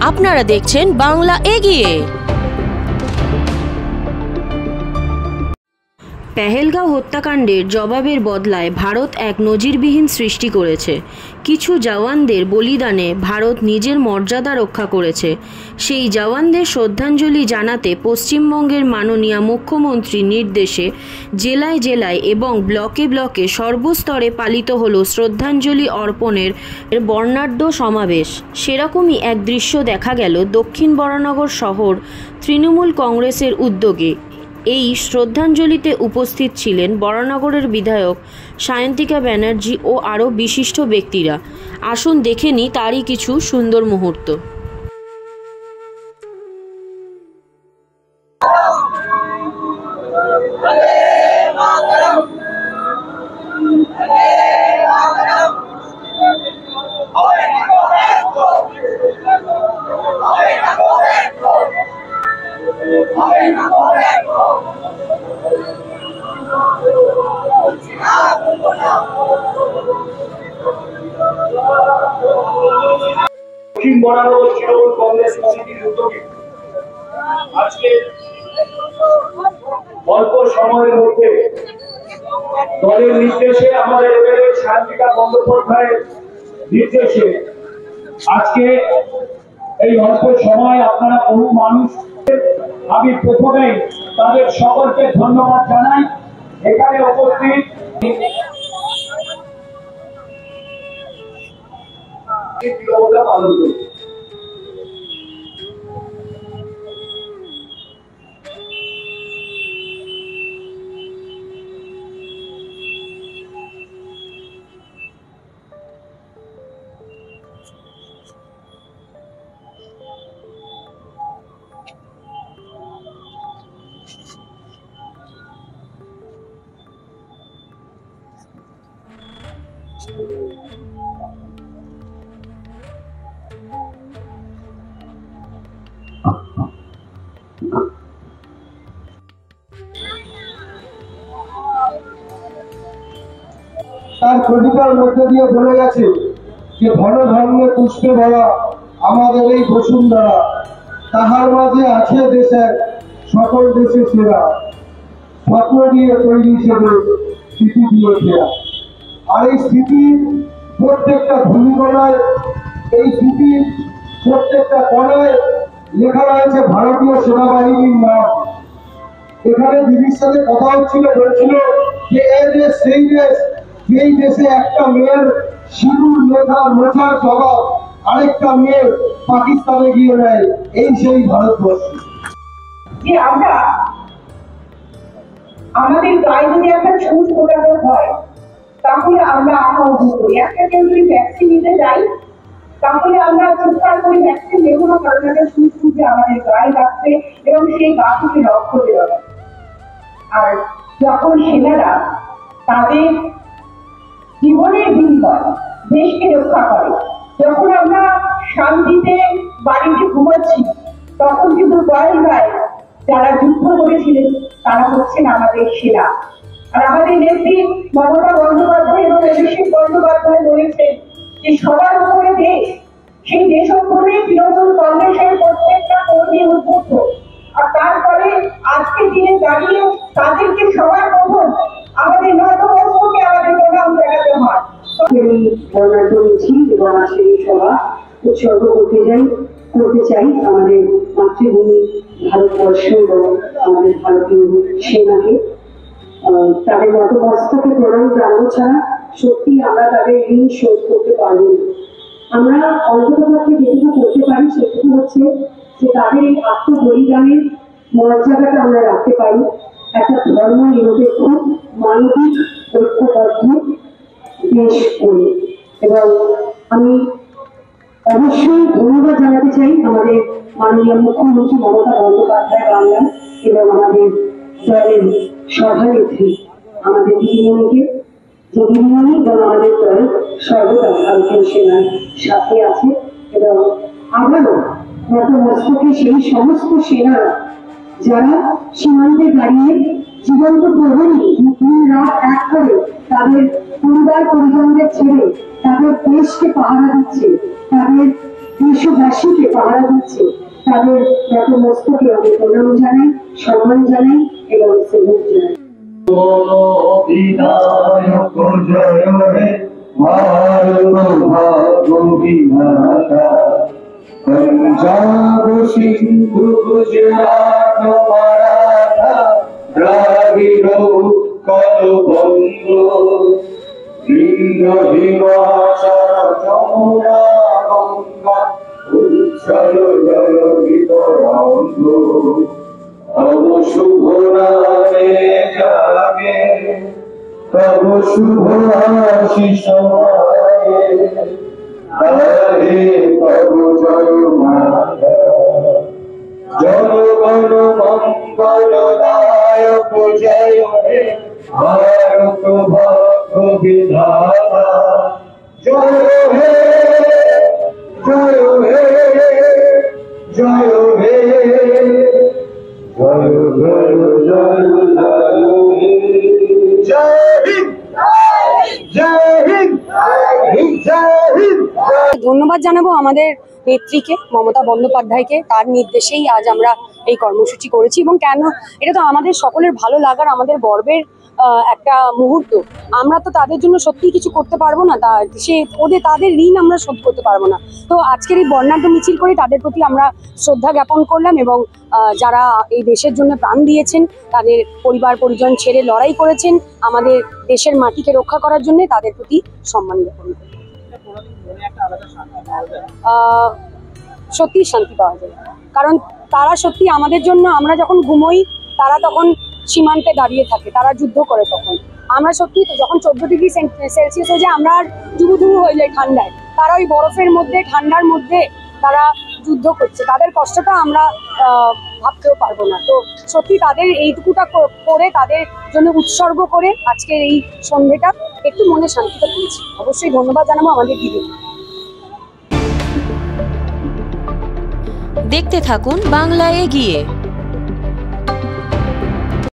আপনারা দেখছেন বাংলা এগিয়ে। পেহেলগাঁও হত্যাকাণ্ডের জবাবের বদলায় ভারত এক নজিরবিহীন সৃষ্টি করেছে। কিছু জওয়ানদের বলিদানে ভারত নিজের মর্যাদা রক্ষা করেছে। সেই জওয়ানদের শ্রদ্ধাঞ্জলি জানাতে পশ্চিমবঙ্গের মাননীয় মুখ্যমন্ত্রীর নির্দেশে জেলায় জেলায় এবং ব্লকে ব্লকে সর্বস্তরে পালিত হলো শ্রদ্ধাঞ্জলি অর্পণের বর্ণাঢ্য সমাবেশ। সেরকমই এক দৃশ্য দেখা গেল দক্ষিণ বরানগর শহর তৃণমূল কংগ্রেসের উদ্যোগে। এই শ্রদ্ধাঞ্জলিতে উপস্থিত ছিলেন বরানগরের বিধায়ক সায়ন্তিকা ব্যানার্জি ও আরও বিশিষ্ট ব্যক্তিরা। আসুন দেখে নিই তারই কিছু সুন্দর মুহূর্ত। দক্ষিণ বরানগর তৃণমূল কংগ্রেস কমিটির উদ্যোগে আজকে অল্প সময়ের মধ্যে দলের নির্দেশে আমাদের এমএলএ সায়ন্তিকা বন্দ্যোপাধ্যায়ের নির্দেশে আজকে এই অল্প সময় আপনারা বহু মানুষ, আমি প্রথমেই তাদের সকলকে ধন্যবাদ জানাই। এখানে উপস্থিত পালন করি। তার কবিতার মধ্যে দিয়ে বলে গেছে যে ঘন ধর্মে পুষ্পে ভরা আমাদের এই বসুন্ধরা, তাহার মাঝে আছে দেশের সকল দেশে সেরা, স্বপ্ন দিয়ে তৈরি সে দেশ, স্মৃতি দিয়ে ফেরা। আর এই স্মৃতির প্রত্যেকটা ভূমিকণায়, এই স্মৃতির প্রত্যেকটা কণায় লেখা রয়েছে ভারতীয় সেনাবাহিনীর নাম। এখানে দিদির সাথে কথা হচ্ছিল, বলছিল যে এই দেশ সেই দেশ, যেই দেশে একটা মেয়ের সিঁদুর মোছার জবাব আরেকটা মেয়ে পাকিস্তানে গিয়ে নেয়, এই সেই ভারতবর্ষ। যে আমরা আমাদের গায়ে যদি একটা ছুঁচ ফোটানো হয় তাহলে আমরা আহত করি। একটা কেউ যদি ভ্যাকসিন নিতে যাই তাহলে আমরা চিৎকার করি ভ্যাকসিন নেব না, কারণ একটা ছুঁচ ফুটে আমাদের গায়ে লাগবে এবং সেই গা থেকে রক্ত বেরোবে। আর যখন সেনারা তাদের জীবনের বিনিময় দেশকে রক্ষা করে, যখন আমরা শান্তিতে বাড়িতে ঘুমাচ্ছি, তখন কিন্তু গায়ে গায়ে যারা যুদ্ধ করেছিলেন তারা হচ্ছেন আমাদের সেনা। আর আমাদের নেত্রী মমতা বন্দ্যোপাধ্যায় এবং অভিষেক বন্দ্যোপাধ্যায় বলেছেন যে সবার উপরে দেশ, সেই দেশ উপরে তৃণমূল কংগ্রেসের প্রত্যেকটা কর্মী উদ্বুদ্ধ। আর তারপরে আজকের দিনে দাঁড়িয়ে তাদেরকে সবার প্রথম আমাদের নতমস্তকে আমাদের প্রণাম জানাতে হয়। এবং আজকের এই সভা উৎসর্গ করতে চাই আমাদের মাতৃভূমি ভারতবর্ষ এবং আমাদের ভারতীয় সেনাকে। তাদের নতমস্তকে প্রণাম জানানো ছাড়া সত্যি আমরা তাদের ঋণ শোধ করতে পারবো না। আমরা অন্ততপক্ষে যেটুকু করতে পারি সেটুকু হচ্ছে যে তাদের এই আত্মবলিদানের মর্যাদাটা আমরা রাখতে পারি একটা ধর্ম নিরপেক্ষ মানবিক ঐক্যবদ্ধ দেশ করে। এবং আমি অবশ্যই ধন্যবাদ জানাতে চাই আমাদের মাননীয় মুখ্যমন্ত্রী মমতা বন্দ্যোপাধ্যায় বাংলা এবং আমাদের দলের সভানেত্রী আমাদের দিদিমণিকে, যে দিদিমণি এবং আমাদের দল সর্বদা ভারতীয় সেনার সাথে আছে। এবং আবারও নতমস্তকে সেই সমস্ত সেনারা যারা সীমান্তে দাঁড়িয়ে জীবন্ত প্রহরী দিন রাত এক করে তাদের পরিবার পরিজনদের ছেড়ে তাদের দেশকে পাহারা দিচ্ছে, তাদের দেশবাসীকে পাহারা দিচ্ছে তাদের নতমস্তকে আমি প্রণাম জানাই, সম্মান জানাই এবং সেলুট জানাই। বিধায়ক জয় হে ভারত ভাগ্য বিধাতা, পঞ্জাব সিন্ধু গুজরাট মারাঠা দ্রাবিড় উৎকল বঙ্গ, ইন্দ্র হিমাচল যমুনা গঙ্গা উচ্ছল জলধিত রঙ্গ, তব শুভ নামে জাগে তব শুভ আশিস মাগে, রাধে তব জয় মাতা। জনগণ মঙ্গল দায়ক জয় হে ভারত ভাগ্য বিধাতা, জয় হে জয় হে জয় হে জয় জয় জয় জয় হিন্দ জয় হিন্দ জয় হিন্দ। ধন্যবাদ জানাবো আমাদের নেত্রীকে, মমতা বন্দ্যোপাধ্যায়কে। তার নির্দেশেই আজ আমরা এই কর্মসূচি করেছি এবং কেন এটা তো আমাদের সকলের ভালো লাগার, আমাদের গর্বের একটা মুহূর্ত। আমরা তো তাদের জন্য সত্যি কিছু করতে পারবো না, তাদের ঋণ আমরা শোধ করতে পারবো না। তো আজকের এই বর্ণাঢ্য মিছিল করে তাদের প্রতি আমরা শ্রদ্ধা জ্ঞাপন করলাম এবং যারা এই দেশের জন্য প্রাণ দিয়েছেন, তাদের পরিবার পরিজন ছেড়ে লড়াই করেছেন আমাদের দেশের মাটিকে রক্ষা করার জন্য, তাদের প্রতি সম্মান জ্ঞাপন করলাম। সত্যি শান্তি পাওয়া যায়, কারণ তারা সত্যি আমাদের জন্য, আমরা যখন ঘুমোই তারা তখন সীমান্তে দাঁড়িয়ে থাকে, তারা যুদ্ধ করে। তখন আমরা সত্যি যখন 14 ডিগ্রি সেলসিয়াস হয়ে যায় আমরা আর জুবুধুবু হয়ে যাই ঠান্ডায়, তারা ওই বরফের মধ্যে ঠান্ডার মধ্যে তারা যুদ্ধ করছে, তাদের কষ্টটা আমরা ভাবতেও পারবো না। তো সত্যি তাদের এইটুকুটা করে, তাদের জন্য উৎসর্গ করে আজকের এই সন্ধ্যেটা একটু মনে শান্তিটা পেয়েছি। অবশ্যই ধন্যবাদ জানাবো আমাদের দিদি। দেখতে থাকুন বাংলা এগিয়ে।